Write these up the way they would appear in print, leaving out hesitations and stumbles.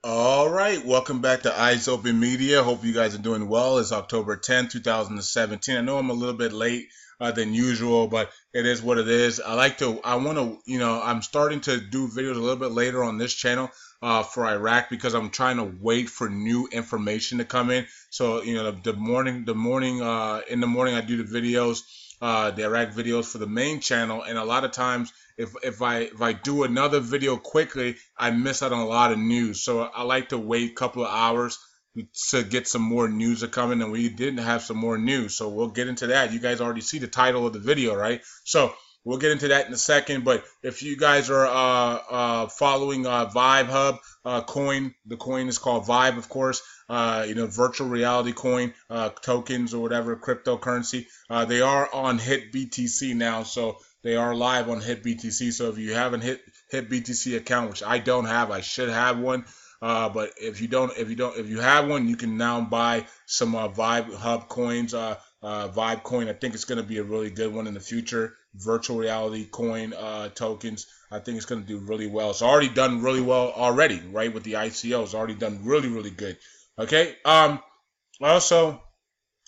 All right, welcome back to Eyes Open Media. Hope you guys are doing well. It's October 10th, 2017. I know I'm a little bit late than usual, but it is what it is. I want to, I'm starting to do videos a little bit later on this channel for Iraq because I'm trying to wait for new information to come in. So, in the morning I do the videos, the Iraq videos for the main channel, and a lot of times if I do another video quickly, I miss out on a lot of news. So I like to wait a couple of hours to get some more news are coming, and we didn't have some more news. So we'll get into that. You guys already see the title of the video, right? So we'll get into that in a second. But if you guys are following Vibe Hub coin, the coin is called Vibe, of course. Virtual reality coin, tokens or whatever, cryptocurrency. They are on Hit BTC now, so they are live on Hit BTC. So if you haven't Hit BTC account, which I don't have, I should have one. But if you have one, you can now buy some Vibe Hub coins. Vibe coin, I think it's going to be a really good one in the future. Virtual reality coin tokens, I think it's going to do really well. It's already done really well already, right? With the ICO, it's already done really, really good. Okay. Also,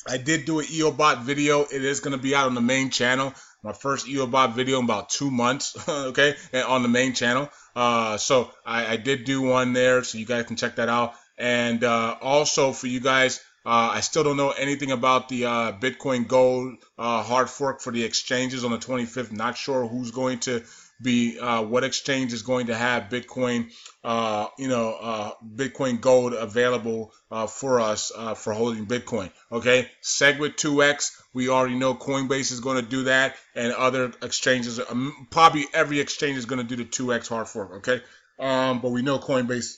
I did do an EOBot video. It is going to be out on the main channel. My first EOBot video in about 2 months, okay, and on the main channel. So I did do one there, so you guys can check that out. And also for you guys, I still don't know anything about the Bitcoin Gold hard fork for the exchanges on the 25th. Not sure who's going to be, what exchange is going to have Bitcoin, Bitcoin Gold available for us for holding Bitcoin. Okay, SegWit2x, we already know Coinbase is going to do that, and other exchanges, probably every exchange is going to do the 2x hard fork. Okay, but we know Coinbase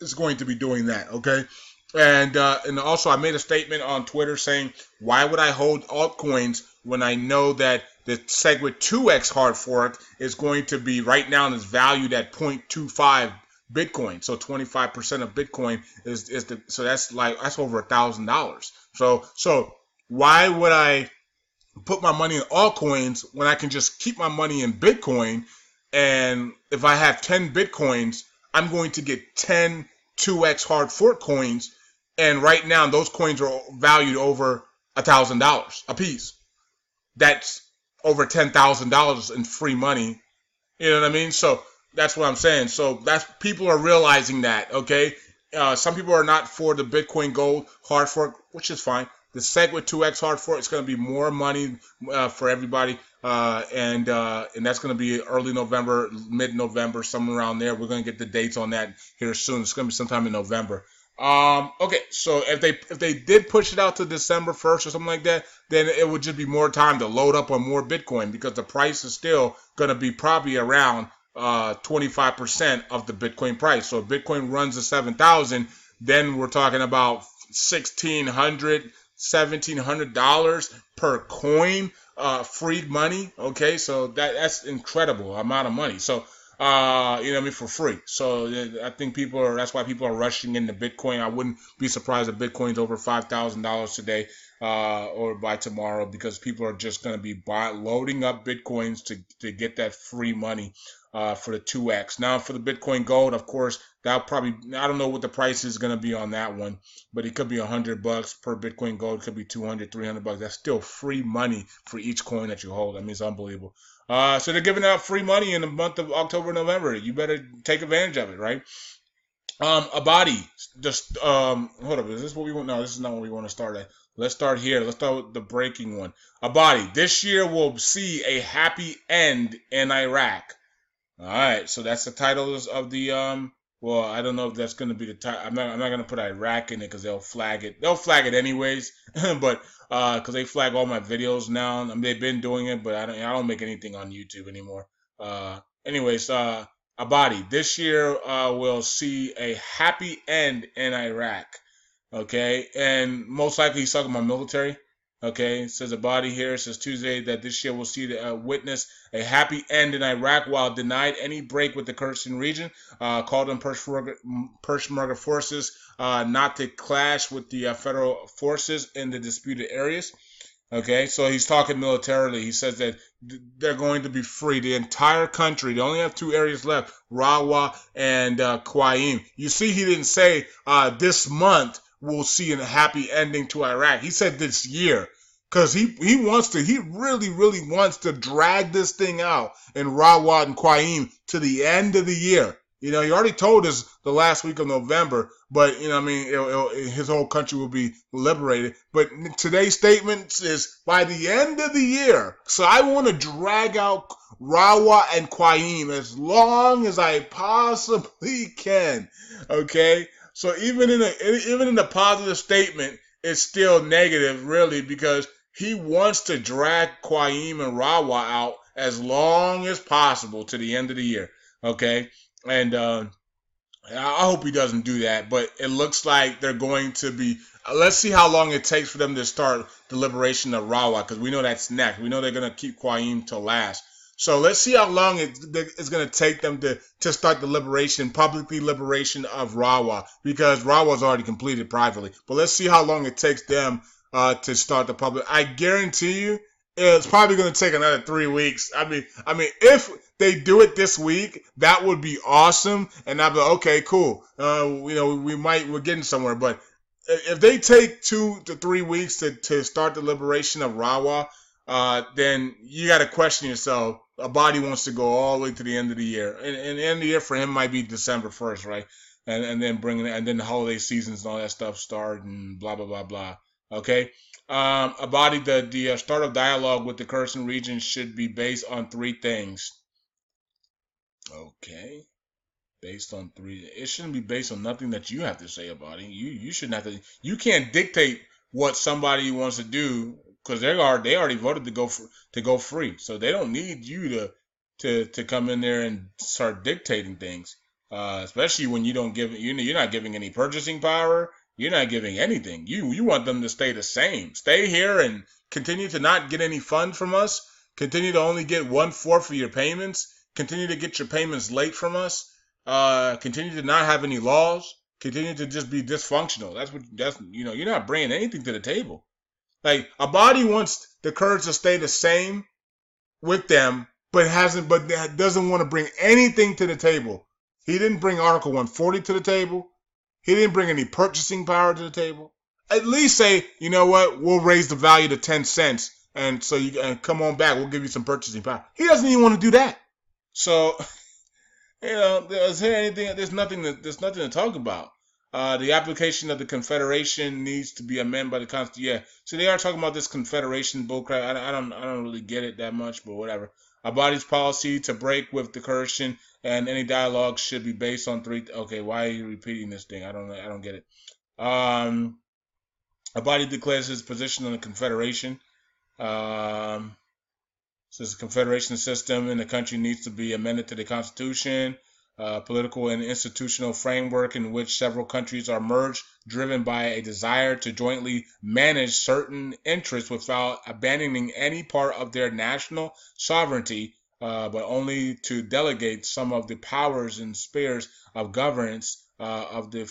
is going to be doing that. Okay. And also I made a statement on Twitter saying, why would I hold altcoins when I know that the SegWit 2x hard fork is going to be right now and is valued at 0.25 Bitcoin. So 25% of Bitcoin so that's over $1,000. So why would I put my money in altcoins when I can just keep my money in Bitcoin? And if I have 10 Bitcoins, I'm going to get 10 2x hard fork coins, and right now those coins are valued over $1,000 a piece. That's over $10,000 in free money. You know what I mean? So that's what I'm saying. So that's, people are realizing that. Okay, some people are not for the Bitcoin Gold hard fork, which is fine. The SegWit 2x hard fork, it's going to be more money for everybody, and that's going to be early November, mid-November, somewhere around there. We're going to get the dates on that here soon. It's going to be sometime in November. Okay, so if they did push it out to December 1st or something like that, then it would just be more time to load up on more Bitcoin, because the price is still going to be probably around 25% of the Bitcoin price. So if Bitcoin runs to 7,000, then we're talking about $1,700 per coin, free money. Okay, so that's incredible amount of money. So for free. So I think that's why people are rushing into Bitcoin. I wouldn't be surprised if Bitcoin's over $5,000 today or by tomorrow, because people are just going to be loading up Bitcoins to get that free money for the 2x. Now for the Bitcoin Gold, of course, I don't know what the price is going to be on that one, but it could be $100 per Bitcoin Gold. It could be $200, $300. That's still free money for each coin that you hold. I mean, it's unbelievable. So they're giving out free money in the month of October, November. You better take advantage of it, right? Abadi, just hold up. Is this what we want? No, this is not what we want to start at. Let's start here. Let's start with the breaking one. Abadi, this year will see a happy end in Iraq. All right, so that's the title of the. Well, I don't know if that's going to be the title. I'm not going to put Iraq in it because they'll flag it. They'll flag it anyways, but because they flag all my videos now. I mean, they've been doing it, but I don't make anything on YouTube anymore. Anyways, Abadi, this year will see a happy end in Iraq. Okay, and most likely he's talking about military. Okay, it says Abadi here. It says Tuesday that this year will see witness a happy end in Iraq while denied any break with the Kurdistan region. Called on Peshmerga forces not to clash with the federal forces in the disputed areas. Okay, so he's talking militarily. He says that they're going to be free. The entire country. They only have two areas left: Rawa and Qaim. You see, he didn't say this month we'll see a happy ending to Iraq. He said this year. Because he really wants to drag this thing out in Rawat and Qaim to the end of the year. He already told us the last week of November, but I mean, his whole country will be liberated. But today's statement is by the end of the year. So I want to drag out Rawat and Qaim as long as I possibly can. Okay, so even in the positive statement, it's still negative, really, because he wants to drag Qaim and Rawa out as long as possible to the end of the year. Okay, and I hope he doesn't do that, but it looks like they're going to be. Let's see how long it takes for them to start the liberation of Rawa, because we know that's next. We know they're going to keep Qaim till last. So let's see how long it's going to take them to start the publicly liberation of Rawa, because Rawa's already completed privately. But let's see how long it takes them to start the public. I guarantee you, it's probably going to take another 3 weeks. I mean, if they do it this week, that would be awesome. And I'd be like, okay, cool. We're getting somewhere. But if they take 2 to 3 weeks to start the liberation of Rawa, then you got to question yourself. Abadi wants to go all the way to the end of the year, and the end of the year for him might be December 1st, right? And then the holiday seasons and all that stuff start and blah blah blah blah. Okay. Abadi, the start of dialogue with the Kurdistan region should be based on 3 things. Okay. Based on 3. It shouldn't be based on nothing that you have to say about it. You shouldn't have to. You can't dictate what somebody wants to do, because they already voted to go free. So they don't need you to come in there and start dictating things. Especially when you don't give you're not giving any purchasing power. You're not giving anything. You want them to stay the same. Stay here and continue to not get any funds from us. Continue to only get 1/4 of your payments. Continue to get your payments late from us. Continue to not have any laws. Continue to just be dysfunctional. You're not bringing anything to the table. Like, Abadi wants the Kurds to stay the same with them, but doesn't want to bring anything to the table. He didn't bring Article 140 to the table. He didn't bring any purchasing power to the table. At least say, you know what, we'll raise the value to 10 cents, and so you can come on back. We'll give you some purchasing power. He doesn't even want to do that. So, there's nothing to talk about. The application of the confederation needs to be amended by the Constitution. Yeah, so they are talking about this confederation bullcrap. I don't really get it that much, but whatever. Abadi's policy to break with the Kurdistan and any dialogue should be based on 3. Okay, why are you repeating this thing? I don't get it. Abadi declares his position on the confederation. Says the confederation system in the country needs to be amended to the Constitution. Political and institutional framework in which several countries are merged, driven by a desire to jointly manage certain interests without abandoning any part of their national sovereignty, but only to delegate some of the powers and spheres of governance of the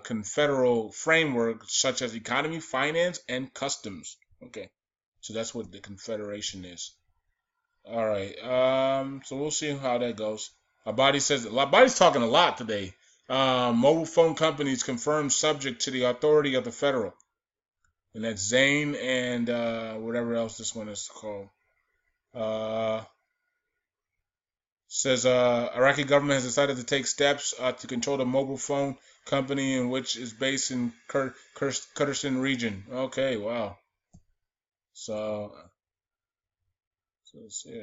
confederal framework, such as economy, finance, and customs. Okay, so that's what the confederation is. All right, so we'll see how that goes. Abadi's talking a lot today. Mobile phone companies confirmed subject to the authority of the federal. And that's Zane and whatever else this one is called. Says Iraqi government has decided to take steps to control the mobile phone company in which is based in Kurdistan region. Okay, wow. So let's see.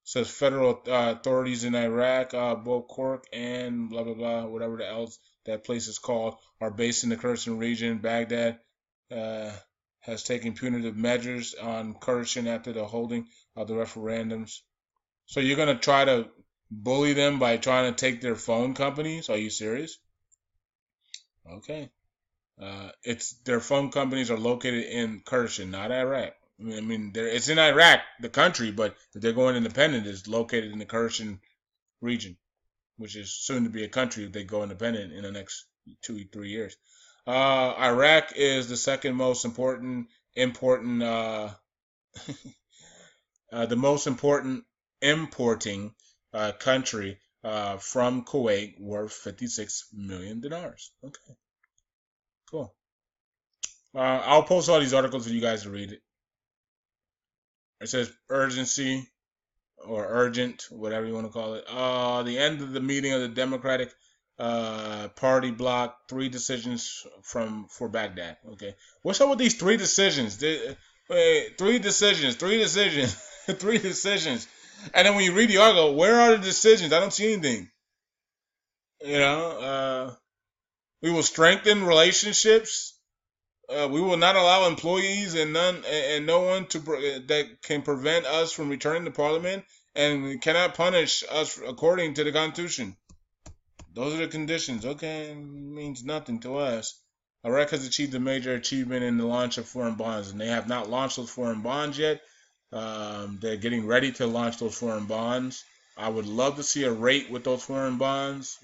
Says federal authorities in Iraq, both Cork and blah blah blah, whatever else that place is called, are based in the Kurdistan region. Baghdad has taken punitive measures on Kurdistan after the holding of the referendums. So you're gonna try to bully them by trying to take their phone companies? Are you serious? Okay. It's their phone companies are located in Kurdistan, not Iraq. I mean, it's in Iraq, the country, but if they're going independent, it's located in the Kurdistan region, which is soon to be a country if they go independent in the next 2 3 years. Iraq is the second most important important, the most important importing country from Kuwait, worth 56 million dinars. Okay, cool. I'll post all these articles for you guys to read it. It says urgency or urgent, whatever you want to call it. The end of the meeting of the Democratic Party bloc. 3 decisions for Baghdad. Okay, what's up with these 3 decisions? Wait, 3 decisions, 3 decisions, 3 decisions. And then when you read the article, where are the decisions? I don't see anything. You know, we will strengthen relationships. We will not allow employees and no one that can prevent us from returning to Parliament, and we cannot punish us according to the Constitution. Those are the conditions. Okay, means nothing to us. Iraq has achieved a major achievement in the launch of foreign bonds, and they have not launched those foreign bonds yet. They're getting ready to launch those foreign bonds. I would love to see a rate with those foreign bonds,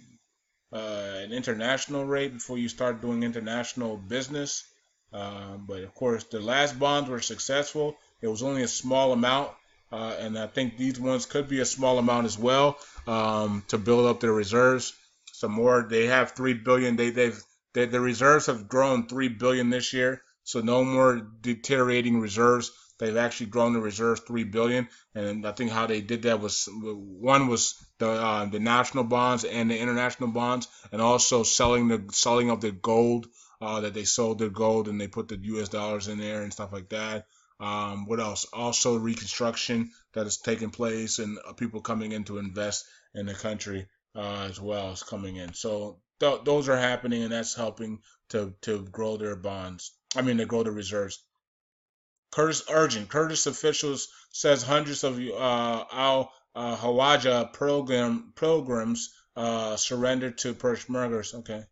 an international rate before you start doing international business. But of course, the last bonds were successful. It was only a small amount, and I think these ones could be a small amount as well to build up their reserves. Some more. They have 3 billion. The reserves have grown 3 billion this year, so no more deteriorating reserves. They've actually grown the reserves 3 billion, and I think how they did that was one was the national bonds and the international bonds, and also selling of the gold. That they sold their gold and they put the U.S. dollars in there and stuff like that. What else? Also reconstruction that is taking place and people coming in to invest in the country as well as coming in. So those are happening, and that's helping to grow their bonds. I mean, to grow the reserves. Kurdish officials says hundreds of Al Hawaja pilgrims surrendered to Peshmergas. Okay.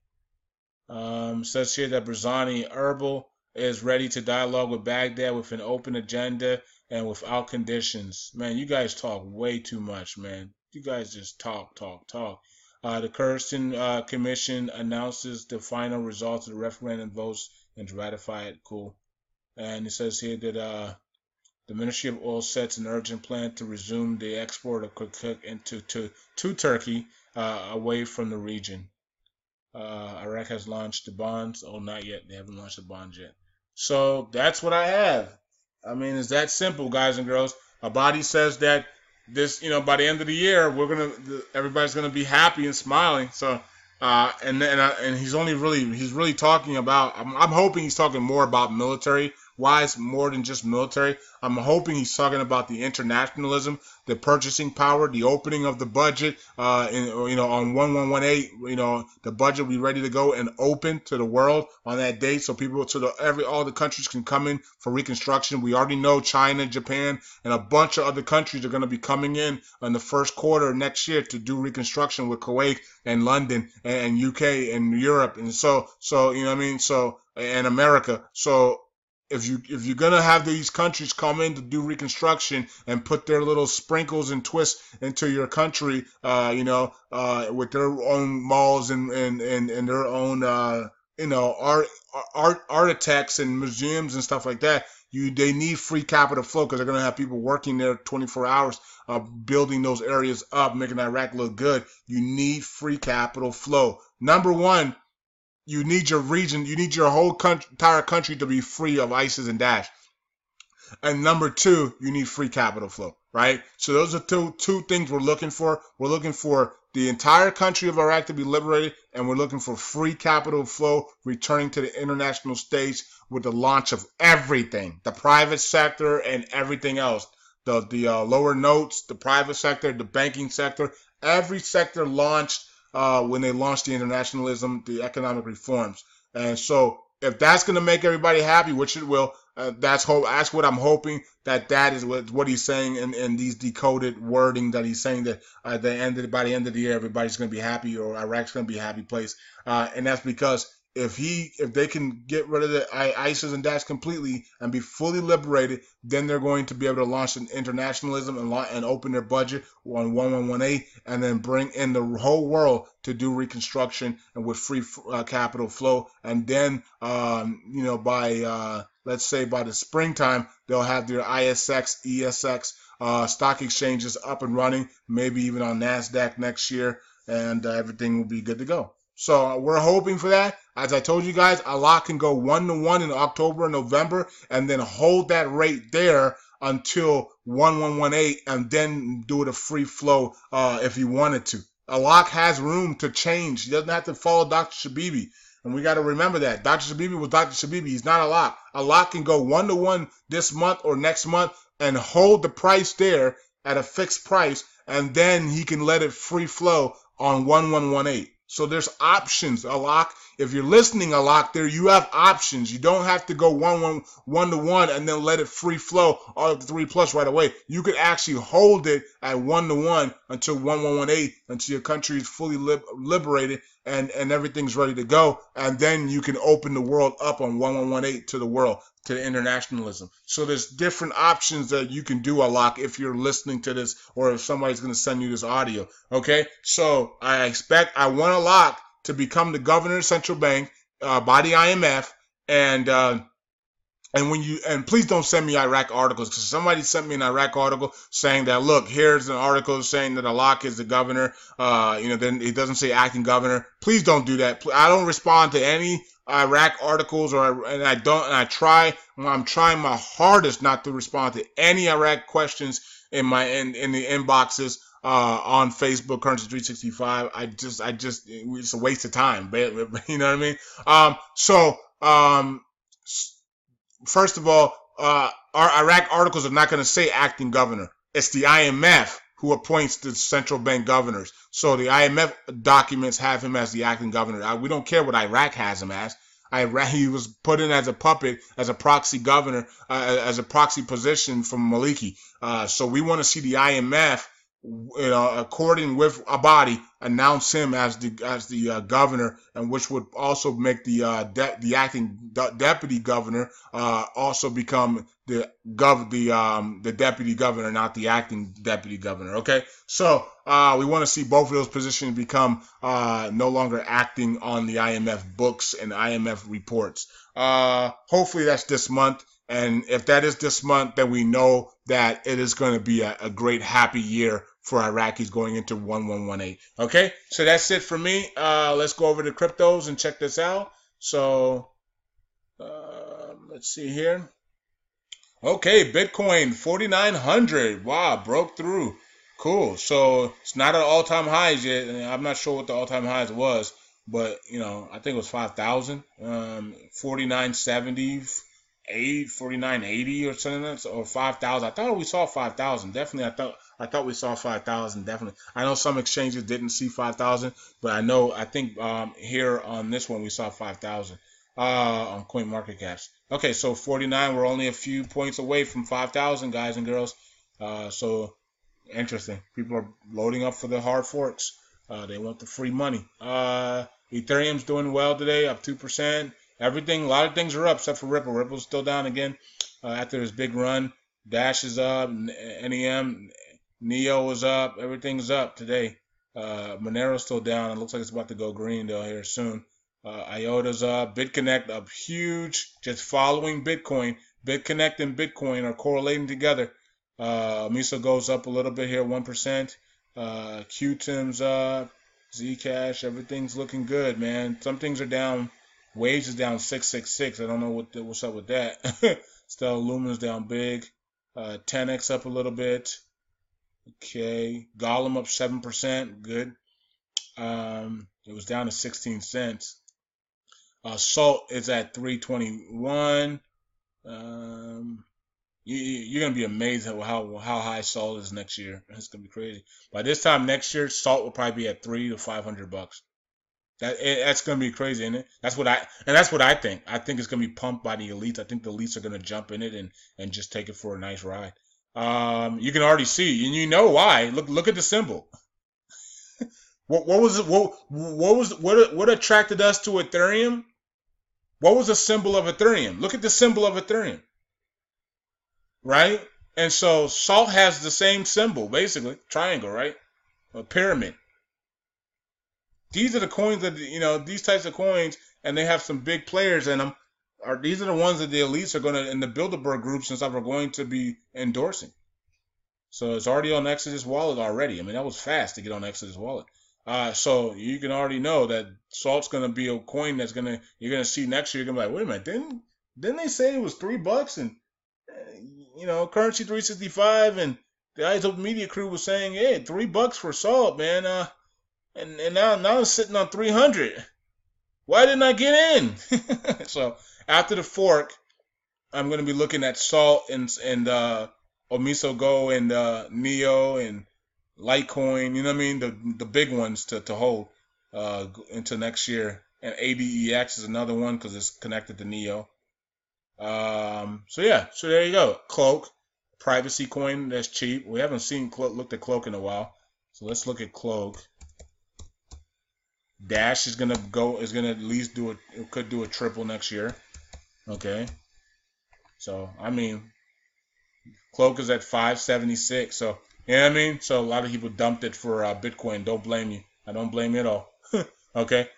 Says here that Barzani Erbil is ready to dialogue with Baghdad with an open agenda and without conditions. Man, you guys talk way too much, man. You guys just talk. The Kurdistan Commission announces the final results of the referendum votes and to ratify it. Cool. And it says here that the Ministry of Oil sets an urgent plan to resume the export of Kirkuk into to Turkey away from the region. Iraq has launched the bonds. Oh, not yet. They haven't launched the bonds yet. So that's what I have. I mean, it's that simple, guys and girls. Abadi says that this, by the end of the year, everybody's gonna be happy and smiling. So, and he's really talking about. I'm hoping he's talking more about military wise, more than just military. I'm hoping he's talking about the internationalism, the purchasing power, the opening of the budget. On 1118, the budget will be ready to go and open to the world on that date, so all the countries can come in for reconstruction. We already know China, Japan, and a bunch of other countries are going to be coming in the first quarter next year to do reconstruction with Kuwait and London and UK and Europe, and so and America. So if you're gonna have these countries come in to do reconstruction and put their little sprinkles and twists into your country, with their own malls and their own architects and museums and stuff like that, they need free capital flow because they're gonna have people working there 24 hours, building those areas up, making Iraq look good. You need free capital flow. Number one, you need your region, you need your whole entire country to be free of ISIS and Daesh. And number two, you need free capital flow, right? So those are two things we're looking for. We're looking for the entire country of Iraq to be liberated, and we're looking for free capital flow returning to the international stage with the launch of everything, the private sector and everything else. The lower notes, the private sector, the banking sector, every sector launched when they launched the internationalism, the economic reforms. And so if that's going to make everybody happy, which it will, that's what I'm hoping that is what he's saying in these decoded wording that he's saying, that by the end of the year, everybody's going to be happy, or Iraq's going to be a happy place. And that's because if they can get rid of the ISIS and Daesh completely and be fully liberated, then they're going to be able to launch an internationalism and open their budget on 1118, and then bring in the whole world to do reconstruction and with free capital flow. And then by let's say by the springtime, they'll have their ISX, ESX stock exchanges up and running, maybe even on NASDAQ next year, and everything will be good to go. So we're hoping for that. As I told you guys, a lot can go 1-to-1 in October and November, and then hold that rate there until 1118, and then do it a free flow if you wanted to. A lock has room to change. He doesn't have to follow Dr. Shabibi. And we got to remember that. Dr. Shabibi was Dr. Shabibi. He's not a lock. A lock can go 1-to-1 this month or next month and hold the price there at a fixed price, and then he can let it free flow on 1118. So there's options. A lock, if you're listening a lock there, you have options. You don't have to go 1-to-1 and then let it free flow all the 3 plus right away. You could actually hold it at 1-to-1 until 1118, until your country is fully liberated and everything's ready to go. And then you can open the world up on 1118 to the world, to the internationalism. So there's different options that you can do, a lock, if you're listening to this, or if somebody's going to send you this audio. Okay, so I want a lock to become the governor of central bank by the IMF, and please don't send me Iraq articles, because somebody sent me an Iraq article saying that, look, here's an article saying that Alak is the governor, then it doesn't say acting governor. Please don't do that. I don't respond to any Iraq articles, I'm trying my hardest not to respond to any Iraq questions in the inboxes on Facebook, Currency 365. It's a waste of time, you know what I mean? First of all, our Iraq articles are not going to say acting governor. It's the IMF who appoints the central bank governors. So the IMF documents have him as the acting governor. We don't care what Iraq has him as. He was put in as a puppet, as a proxy governor, as a proxy position from Maliki. So we want to see the IMF, according with Abadi, announce him as the governor, and which would also make the acting deputy governor also become the deputy governor, not the acting deputy governor. Okay, so we want to see both of those positions become no longer acting on the IMF books and IMF reports. Hopefully that's this month. And if that is this month, then we know that it is going to be a great, happy year for Iraqis going into 1118. Okay, so that's it for me. Let's go over to cryptos and check this out. So let's see here. Okay, Bitcoin 4,900. Wow, broke through. Cool. So it's not at all-time highs yet. I'm not sure what the all-time highs was, but I think it was 5,000. 4,970. 4,980 or something, or 5,000. I thought we saw 5,000. Definitely, I thought we saw 5,000. Definitely. I know some exchanges didn't see 5,000, but I think here on this one we saw 5,000 on CoinMarketCap. Okay, so 49. We're only a few points away from 5,000, guys and girls. So interesting. People are loading up for the hard forks. They want the free money. Ethereum's doing well today, up 2%. A lot of things are up except for Ripple. Ripple's still down again after his big run. Dash is up. NEM, Neo is up. Everything's up today. Monero's still down. It looks like it's about to go green though here soon. IOTA's up. BitConnect up huge. Just following Bitcoin. BitConnect and Bitcoin are correlating together. Miso goes up a little bit here, 1%. Qtim's up. Zcash, everything's looking good, man. Some things are down. Waves is down 666. I don't know what's up with that. Still, Lumina's down big. 10x up a little bit. Okay. Gollum up 7%. Good. It was down to 16 cents. Salt is at 321. You're gonna be amazed at how high salt is next year. It's gonna be crazy. By this time next year, salt will probably be at $300 to $500. That's gonna be crazy, isn't it? That's what I think. I think it's gonna be pumped by the elites. I think the elites are gonna jump in it and just take it for a nice ride. You can already see, and you know why. Look at the symbol. What attracted us to Ethereum? What was the symbol of Ethereum? Look at the symbol of Ethereum, right? And so salt has the same symbol, basically triangle, right? A pyramid. These are the coins that, these types of coins, and they have some big players in them. these are the ones that the elites are going to, and the Bilderberg groups and stuff are going to be endorsing. So it's already on Exodus wallet already. I mean, that was fast to get on Exodus wallet. So you can already know that salt's going to be a coin that's you're going to see next year. You're going to be like, wait a minute, didn't they say it was $3 and currency 365 and the Eyes Open Media crew was saying, hey, $3 for salt, man. And now it's sitting on 300. Why didn't I get in? So after the fork, I'm going to be looking at salt and Omiso Go and Neo and Litecoin, you know what I mean? The big ones to hold into next year. And ADEX is another one because it's connected to Neo. So there you go. Cloak, privacy coin that's cheap. We haven't looked at Cloak in a while. So let's look at Cloak. Dash is gonna at least could do a triple next year. Okay. So I mean, Cloak is at 576. So you know what I mean? So a lot of people dumped it for Bitcoin. Don't blame you. I don't blame you at all. Okay.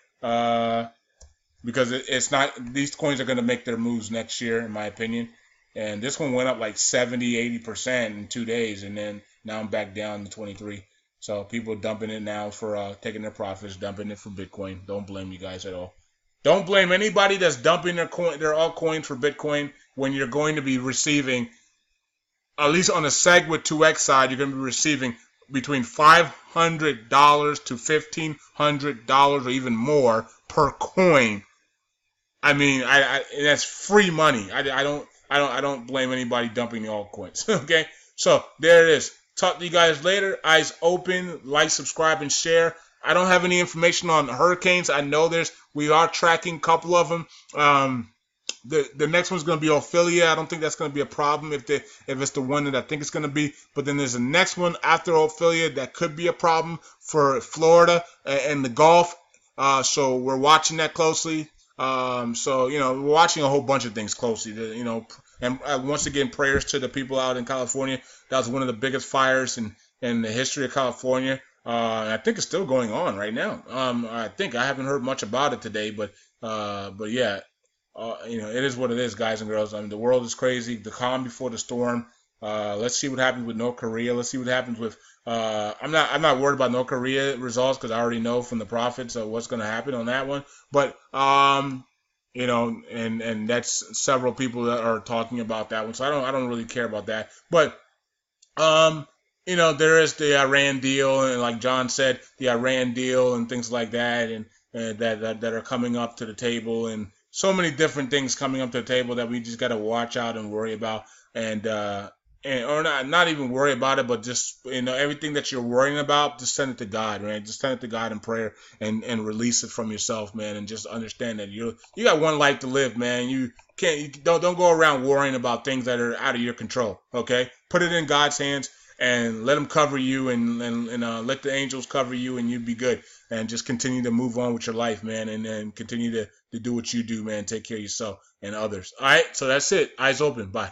Because it's not, these coins are going to make their moves next year, in my opinion. And this one went up like 70-80% in 2 days, and then now I'm back down to 23. So people are dumping it now for taking their profits, dumping it for Bitcoin. Don't blame you guys at all. Don't blame anybody that's dumping their altcoins for Bitcoin when you're going to be receiving, at least on the SegWit 2X side, you're going to be receiving between $500 to $1,500 or even more per coin. I mean, that's free money. I don't blame anybody dumping the altcoins. Okay, so there it is. Talk to you guys later. Eyes open. Like, subscribe, and share. I don't have any information on hurricanes. I know we are tracking a couple of them. The next one's going to be Ophelia. I don't think that's going to be a problem if it's the one that I think it's going to be. But then there's a next one after Ophelia that could be a problem for Florida and the Gulf. So we're watching that closely. So we're watching a whole bunch of things closely. And once again, prayers to the people out in California. That was one of the biggest fires in the history of California. I think it's still going on right now. I haven't heard much about it today, but yeah. It is what it is, guys and girls. I mean, the world is crazy. The calm before the storm. Let's see what happens with North Korea. Let's see what happens with. I'm not worried about North Korea results because I already know from the prophets what's going to happen on that one. But and that's several people that are talking about that one. So I don't really care about that. But there is the Iran deal, and like John said, the Iran deal and things like that, and that are coming up to the table, and so many different things coming up to the table that we just got to watch out and worry about, or not even worry about it, but just everything that you're worrying about, just send it to God, right? Just send it to God in prayer and release it from yourself, man, and just understand that you got one life to live, man. You don't go around worrying about things that are out of your control. Okay, put it in God's hands and let Him cover you, and let the angels cover you, and you'd be good. And just continue to move on with your life, man, and continue to do what you do, man. Take care of yourself and others. All right, so that's it. Eyes open. Bye.